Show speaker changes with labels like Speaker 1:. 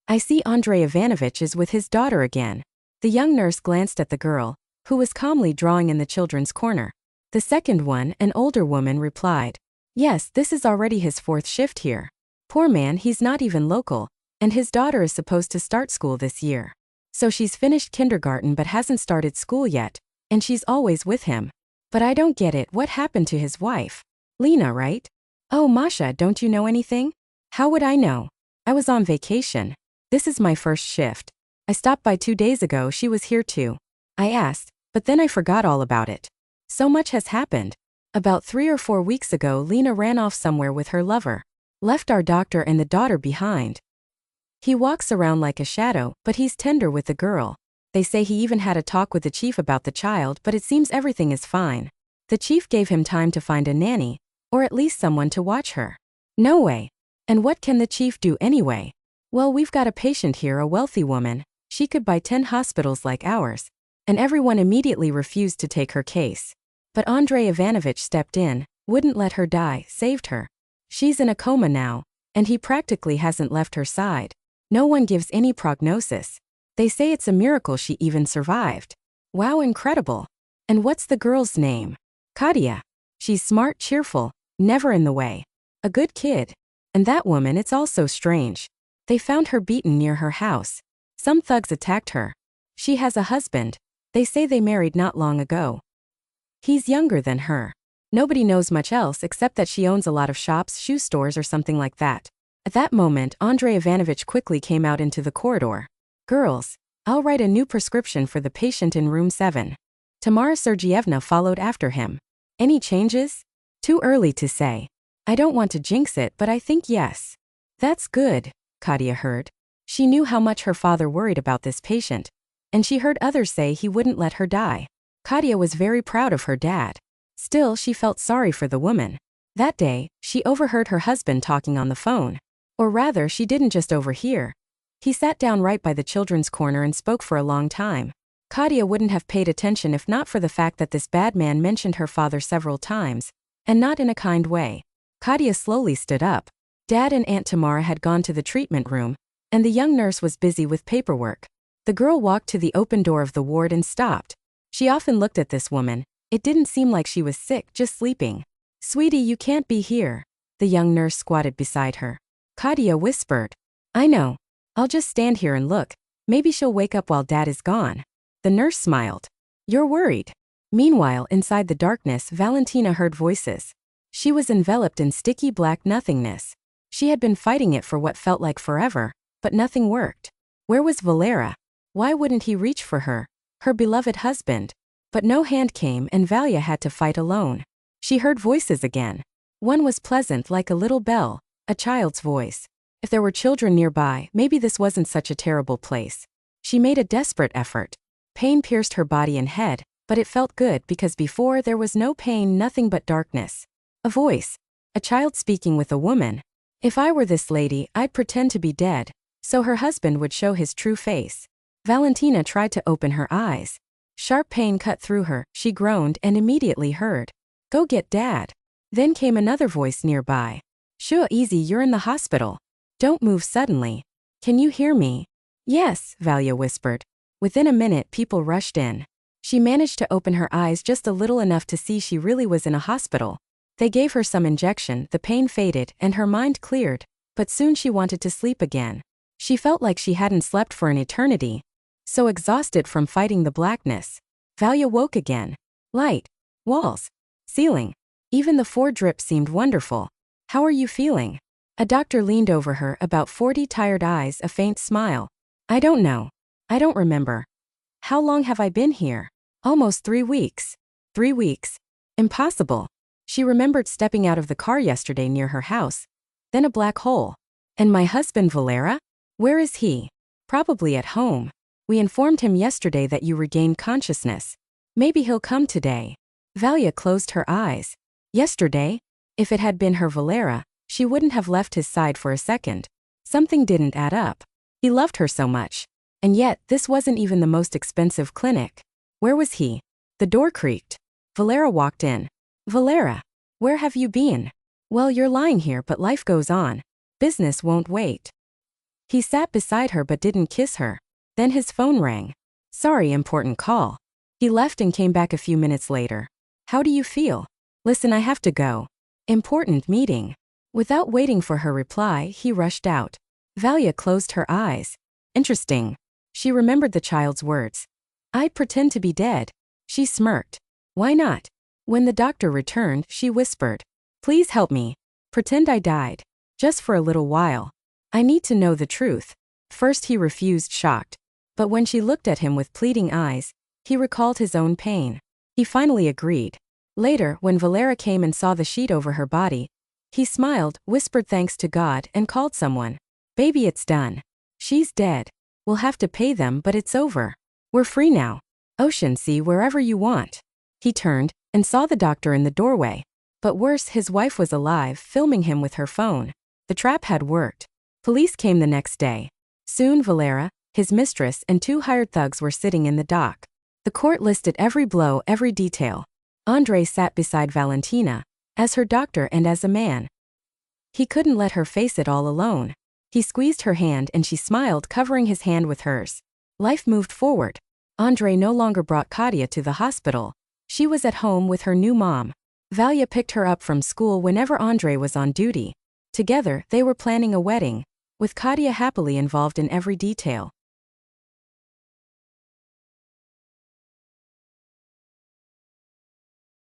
Speaker 1: I see Andrei Ivanovich is with his daughter again. The young nurse glanced at the girl, who was calmly drawing in the children's corner. The second one, an older woman, replied, "Yes, this is already his fourth shift here. Poor man, he's not even local, and his daughter is supposed to start school this year. So she's finished kindergarten but hasn't started school yet, and she's always with him. But I don't get it, what happened to his wife? Lena, right? Oh, Masha, don't you know anything?" "How would I know? I was on vacation. This is my first shift. I stopped by 2 days ago, she was here too." I asked, but then I forgot all about it. So much has happened. About 3 or 4 weeks ago, Lena ran off somewhere with her lover. Left our doctor and the daughter behind. He walks around like a shadow, but he's tender with the girl. They say he even had a talk with the chief about the child, but it seems everything is fine. The chief gave him time to find a nanny, or at least someone to watch her. No way. And what can the chief do anyway? Well, we've got a patient here, a wealthy woman. She could buy 10 hospitals like ours. And everyone immediately refused to take her case. But Andrei Ivanovich stepped in, wouldn't let her die, saved her. She's in a coma now, and he practically hasn't left her side. No one gives any prognosis. They say it's a miracle she even survived. Wow, incredible. And what's the girl's name? Katia. She's smart, cheerful, never in the way. A good kid. And that woman, it's all so strange. They found her beaten near her house. Some thugs attacked her. She has a husband. They say they married not long ago. He's younger than her. Nobody knows much else except that she owns a lot of shops, shoe stores or something like that. At that moment, Andrei Ivanovich quickly came out into the corridor. "Girls, I'll write a new prescription for the patient in room 7. Tamara Sergeyevna followed after him. "Any changes?" "Too early to say. I don't want to jinx it, but I think yes." "That's good," Katia heard. She knew how much her father worried about this patient, and she heard others say he wouldn't let her die. Katia was very proud of her dad. Still, she felt sorry for the woman. That day, she overheard her husband talking on the phone. Or rather, she didn't just overhear. He sat down right by the children's corner and spoke for a long time. Katia wouldn't have paid attention if not for the fact that this bad man mentioned her father several times, and not in a kind way. Katia slowly stood up. Dad and Aunt Tamara had gone to the treatment room, and the young nurse was busy with paperwork. The girl walked to the open door of the ward and stopped. She often looked at this woman. It didn't seem like she was sick, just sleeping. "Sweetie, you can't be here." The young nurse squatted beside her. Katia whispered, "I know. I'll just stand here and look. Maybe she'll wake up while Dad is gone." The nurse smiled. "You're worried." Meanwhile, inside the darkness, Valentina heard voices. She was enveloped in sticky black nothingness. She had been fighting it for what felt like forever, but nothing worked. Where was Valera? Why wouldn't he reach for her? Her beloved husband. But no hand came and Valia had to fight alone. She heard voices again. One was pleasant like a little bell, a child's voice. If there were children nearby, maybe this wasn't such a terrible place. She made a desperate effort. Pain pierced her body and head, but it felt good because before there was no pain, nothing but darkness. A voice. A child speaking with a woman. "If I were this lady, I'd pretend to be dead, so her husband would show his true face." Valentina tried to open her eyes. Sharp pain cut through her, she groaned and immediately heard, "Go get Dad." Then came another voice nearby. "Shua, easy, you're in the hospital. Don't move suddenly. Can you hear me?" "Yes," Valia whispered. Within a minute, people rushed in. She managed to open her eyes just a little enough to see she really was in a hospital. They gave her some injection, the pain faded, and her mind cleared, but soon she wanted to sleep again. She felt like she hadn't slept for an eternity. So exhausted from fighting the blackness. Valia woke again. Light. Walls. Ceiling. Even the 4 drips seemed wonderful. "How are you feeling?" A doctor leaned over her, about 40 tired eyes, a faint smile. "I don't know. I don't remember." "How long have I been here?" "Almost 3 weeks." 3 weeks. Impossible. She remembered stepping out of the car yesterday near her house. Then a black hole. "And my husband Valera? Where is he?" "Probably at home. We informed him yesterday that you regained consciousness. Maybe he'll come today." Valia closed her eyes. Yesterday? If it had been her Valera, she wouldn't have left his side for a second. Something didn't add up. He loved her so much. And yet, this wasn't even the most expensive clinic. Where was he? The door creaked. Valera walked in. "Valera, where have you been?" "Well, you're lying here, but life goes on. Business won't wait." He sat beside her but didn't kiss her. Then his phone rang. Sorry, important call. He left and came back a few minutes later. How do you feel? Listen, I have to go. Important meeting. Without waiting for her reply, he rushed out. Valia closed her eyes. Interesting. She remembered the child's words. I'd pretend to be dead. She smirked. Why not? When the doctor returned, she whispered. Please help me. Pretend I died. Just for a little while. I need to know the truth. First he refused, shocked. But when she looked at him with pleading eyes, he recalled his own pain. He finally agreed. Later, when Valera came and saw the sheet over her body, he smiled, whispered thanks to God, and called someone. Baby, it's done. She's dead. We'll have to pay them, but it's over. We're free now. Ocean, see wherever you want. He turned and saw the doctor in the doorway. But worse, his wife was alive, filming him with her phone. The trap had worked. Police came the next day. Soon Valera, his mistress, and 2 hired thugs were sitting in the dock. The court listed every blow, every detail. Andre sat beside Valentina, as her doctor and as a man. He couldn't let her face it all alone. He squeezed her hand and she smiled, covering his hand with hers. Life moved forward. Andre no longer brought Katia to the hospital. She was at home with her new mom. Valia picked her up from school whenever Andre was on duty. Together, they were planning a wedding, with Katia happily involved in every detail.